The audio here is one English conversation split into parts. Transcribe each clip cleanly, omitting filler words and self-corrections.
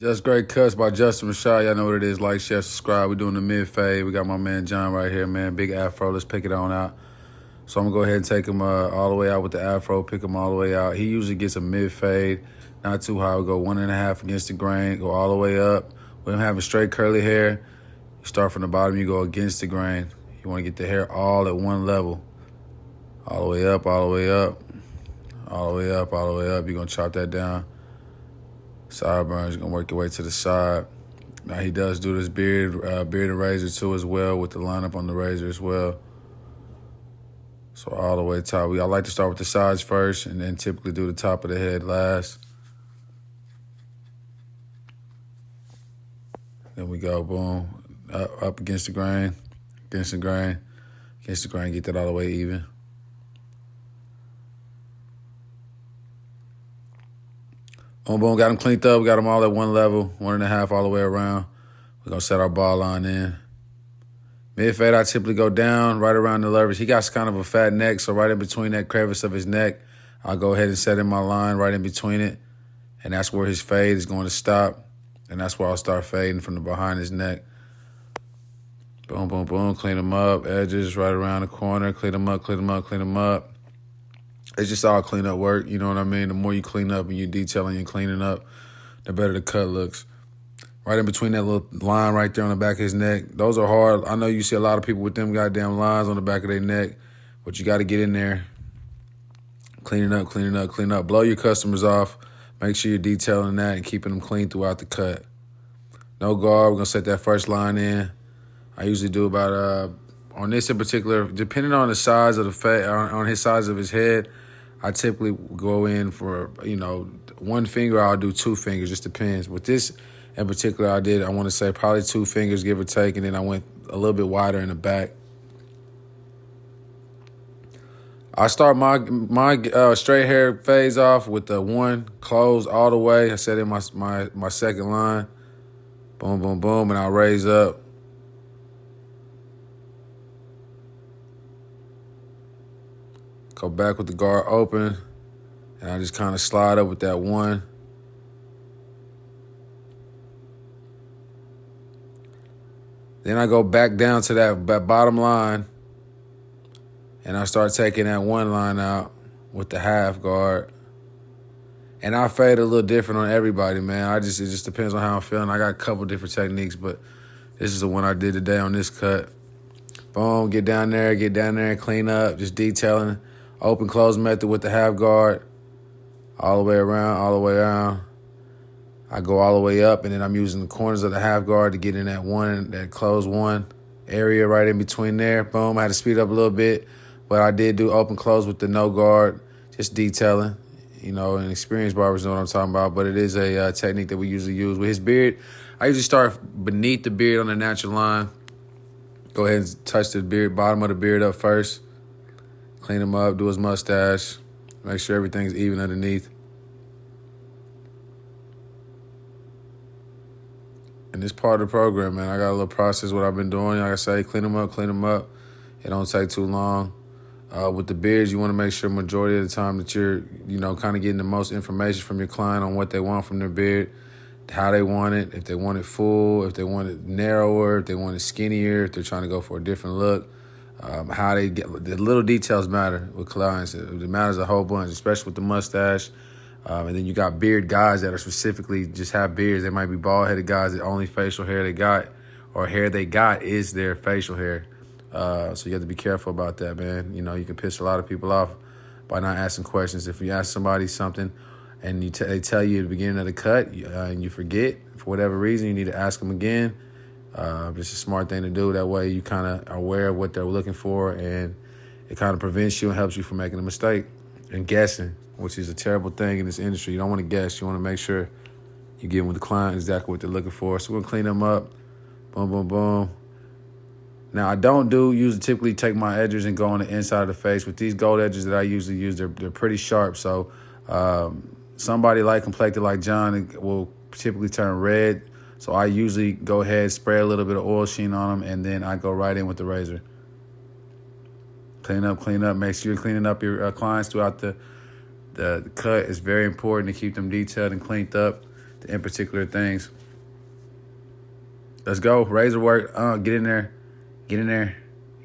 Just Great Cuts by Justin Rashad. Y'all know what it is. Like, share, subscribe. We're doing the mid-fade. We got my man John right here, man. Big afro. Let's pick it on out. So I'm going to go ahead and take him all the way out with the afro, pick him all the way out. He usually gets a mid-fade, not too high. We go 1.5 against the grain, go all the way up. With him having straight curly hair, you start from the bottom, you go against the grain. You want to get the hair all at one level. All the way up, all the way up, all the way up, all the way up. You're going to chop that down. Sideburns, you're going to work your way to the side. Now he does do this beard and razor too as well, with the lineup on the razor as well. So all the way top. I like to start with the sides first and then typically do the top of the head last. Then we go, boom, up against the grain, against the grain, against the grain, get that all the way even. Boom, boom, got them cleaned up. We got them all at one level, 1.5 all the way around. We're going to set our ball line in. Mid-fade, I typically go down right around the leverage. He got kind of a fat neck, so right in between that crevice of his neck, I'll go ahead and set in my line right in between it, and that's where his fade is going to stop, and that's where I'll start fading from the behind his neck. Boom, boom, boom, clean them up, edges right around the corner, clean them up, clean them up, clean them up. It's just all cleanup work, you know what I mean? The more you clean up and you're detailing and cleaning up, the better the cut looks. Right in between that little line right there on the back of his neck. Those are hard. I know you see a lot of people with them goddamn lines on the back of their neck, but you got to get in there. Clean it up, clean it up, clean it up. Blow your customers off. Make sure you're detailing that and keeping them clean throughout the cut. No guard. We're going to set that first line in. I usually do about, on this in particular, depending on the size of the face, on his size of his head, I typically go in for, one finger. I'll do 2 fingers. Just depends. With this in particular, I want to say probably 2 fingers, give or take, and then I went a little bit wider in the back. I start my straight hair fades off with the 1 close all the way. I set in my second line. Boom, boom, boom, and I'll raise up. Go back with the guard open, and I just kind of slide up with that 1. Then I go back down to that bottom line, and I start taking that 1 line out with the half guard. And I fade a little different on everybody, man. It just depends on how I'm feeling. I got a couple different techniques, but this is the one I did today on this cut. Boom, get down there and clean up, just detailing. Open close method with the half guard, all the way around, all the way around. I go all the way up, and then I'm using the corners of the half guard to get in that close 1 area right in between there. Boom, I had to speed up a little bit, but I did do open close with the no guard, just detailing. And experienced barbers know what I'm talking about, but it is a technique that we usually use. With his beard, I usually start beneath the beard on the natural line. Go ahead and touch the beard, bottom of the beard up first. Clean him up, do his mustache, make sure everything's even underneath. And this part of the program, man, I got a little process what I've been doing. Like I say, clean them up, clean them up. It don't take too long. With the beards, you want to make sure majority of the time that you're, kind of getting the most information from your client on what they want from their beard, how they want it, if they want it full, if they want it narrower, if they want it skinnier, if they're trying to go for a different look. How they get, the little details matter with clients. It matters a whole bunch, especially with the mustache. And then you got beard guys that are specifically just have beards. They might be bald-headed guys that only facial hair they got or hair they got is their facial hair. So you have to be careful about that, man. You can piss a lot of people off by not asking questions. If you ask somebody something and they tell you at the beginning of the cut and you forget, for whatever reason, you need to ask them again. It's a smart thing to do. That way you kind of are aware of what they're looking for, and it kind of prevents you and helps you from making a mistake and guessing, which is a terrible thing in this industry. You don't want to guess. You want to make sure you get with the client exactly what they're looking for. So we're going to clean them up. Boom, boom, boom. Now, I don't usually typically take my edges and go on the inside of the face. With these gold edges that I usually use, they're pretty sharp. So somebody complected like John will typically turn red. So I usually go ahead, spray a little bit of oil sheen on them, and then I go right in with the razor. Clean up. Make sure you're cleaning up your clients throughout the cut. It's very important to keep them detailed and cleaned up. in particular things. Let's go. Razor work. Get in there. Get in there.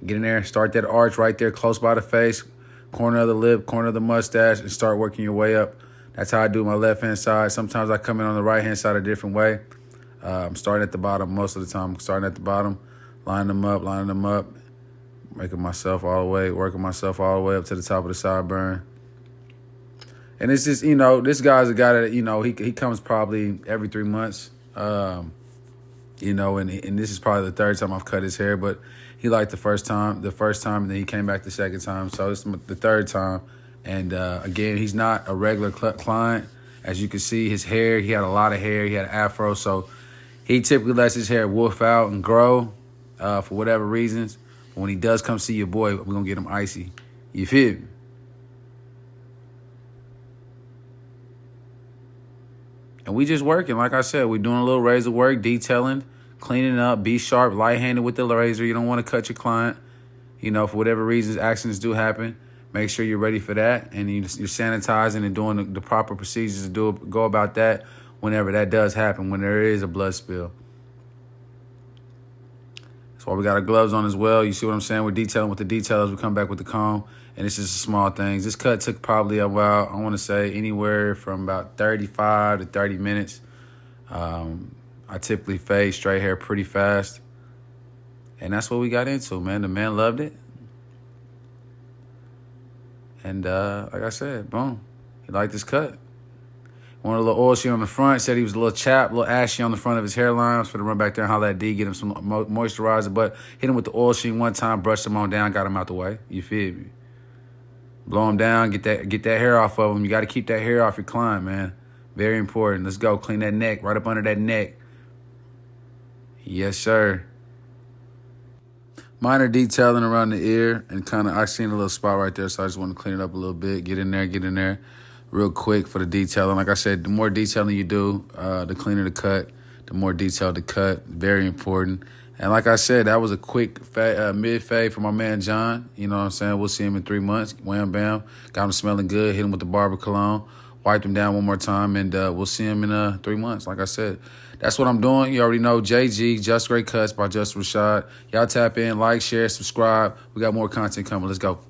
Get in there. Start that arch right there close by the face, corner of the lip, corner of the mustache, and start working your way up. That's how I do my left-hand side. Sometimes I come in on the right-hand side a different way. I'm starting at the bottom most of the time. I'm starting at the bottom, lining them up, making myself all the way, working myself all the way up to the top of the sideburn. And it's just, this guy's a guy that, he comes probably every 3 months. And this is probably the third time I've cut his hair, but he liked the first time, and then he came back the second time. So it's the third time. And again, he's not a regular client. As you can see, his hair, he had a lot of hair. He had an afro. So he typically lets his hair wolf out and grow for whatever reasons. But when he does come see your boy, we're going to get him icy. You feel me? And we just working. Like I said, we're doing a little razor work, detailing, cleaning up, be sharp, light-handed with the razor. You don't want to cut your client. For whatever reasons, accidents do happen. Make sure you're ready for that. And you're sanitizing and doing the proper procedures to go about that whenever that does happen, when there is a blood spill. That's why we got our gloves on as well. You see what I'm saying? We're detailing with the detailers. We come back with the comb. And it's just small things. This cut took probably about, I want to say, anywhere from about 35 to 30 minutes. I typically fade straight hair pretty fast. And that's what we got into, man. The man loved it. And like I said, boom. He liked this cut. Wanted a little oil sheen on the front. Said he was a little chapped, a little ashy on the front of his hairline. I was going to run back there and holler at D, get him some moisturizer. But hit him with the oil sheen one time, brushed him on down, got him out the way. You feel me? Blow him down, get that hair off of him. You got to keep that hair off your client, man. Very important. Let's go. Clean that neck, right up under that neck. Yes, sir. Minor detailing around the ear, and I seen a little spot right there, so I just want to clean it up a little bit. Get in there real quick for the detailing. Like I said, the more detailing you do, the cleaner the cut, the more detailed the cut. Very important. And like I said, that was a quick mid-fade for my man John. You know what I'm saying? We'll see him in 3 months. Wham, bam. Got him smelling good. Hit him with the barber cologne. Wiped him down one more time, and we'll see him in 3 months. Like I said, that's what I'm doing. You already know, JG, Just Great Cuts by Just Rashad. Y'all tap in, like, share, subscribe. We got more content coming. Let's go.